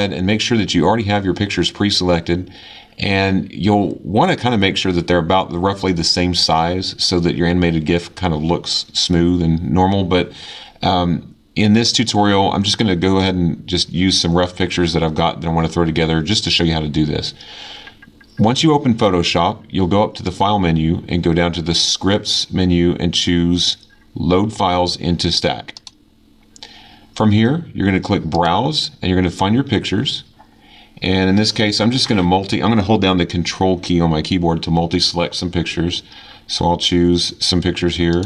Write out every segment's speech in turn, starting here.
ahead and make sure that you already have your pictures pre-selected, and you'll want to kind of make sure that they're about roughly the same size so that your animated GIF kind of looks smooth and normal. But in this tutorial, I'm just going to go ahead and just use some rough pictures that I've got that I want to throw together just to show you how to do this. Once you open Photoshop, you'll go up to the File menu and go down to the Scripts menu and choose Load Files into Stack. From here, you're going to click Browse, and you're going to find your pictures. And in this case, I'm just going to I'm going to hold down the Control key on my keyboard to multi-select some pictures. So I'll choose some pictures here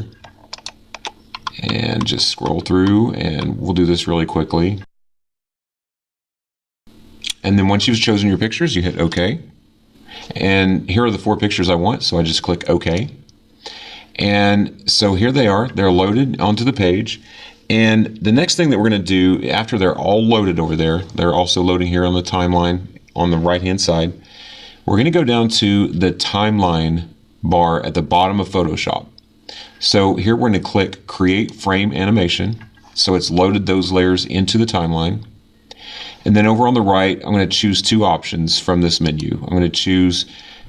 and just scroll through, and we'll do this really quickly. And then once you've chosen your pictures, you hit OK. And here are the 4 pictures I want, so I just click OK. And so here they are. They're loaded onto the page. And the next thing that we're going to do after they're all loaded over there, they're also loading here on the timeline on the right hand side, we're going to go down to the timeline bar at the bottom of Photoshop. So here we're going to click Create Frame Animation. So it's loaded those layers into the timeline. And then over on the right, I'm going to choose 2 options from this menu. I'm going to choose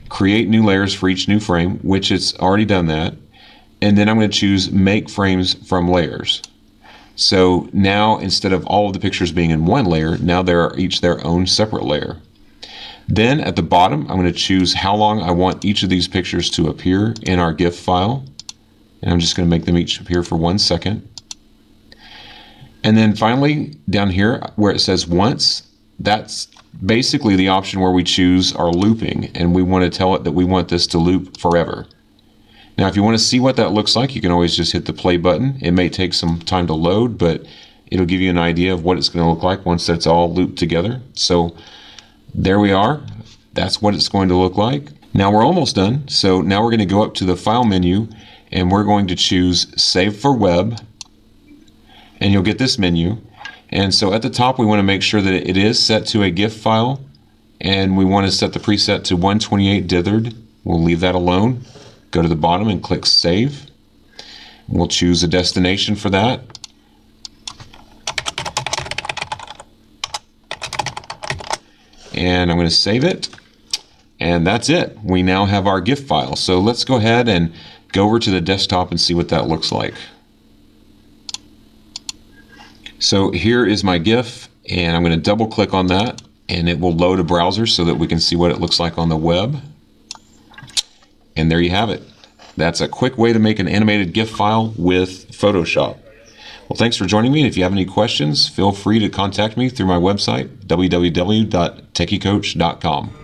Create New Layers for each new frame, which it's already done that. And then I'm going to choose Make Frames from Layers. So now instead of all of the pictures being in one layer, now they're each their own separate layer. Then at the bottom, I'm going to choose how long I want each of these pictures to appear in our GIF file. And I'm just going to make them each appear for 1 second. And then finally, down here where it says once, that's basically the option where we choose our looping, and we want to tell it that we want this to loop forever. Now, if you want to see what that looks like, you can always just hit the play button. It may take some time to load, but it'll give you an idea of what it's going to look like once that's all looped together. So there we are. That's what it's going to look like. Now we're almost done. So now we're going to go up to the File menu, and we're going to choose Save for Web, and you'll get this menu. And so at the top, we want to make sure that it is set to a GIF file, and we want to set the preset to 128 dithered. We'll leave that alone. Go to the bottom and click Save. We'll choose a destination for that. And I'm going to save it. And that's it. We now have our GIF file. So let's go ahead and go over to the desktop and see what that looks like. So here is my GIF, and I'm going to double click on that, and it will load a browser so that we can see what it looks like on the web. And there you have it. That's a quick way to make an animated GIF file with Photoshop. Well, thanks for joining me, and if you have any questions, feel free to contact me through my website, www.techiecoach.com.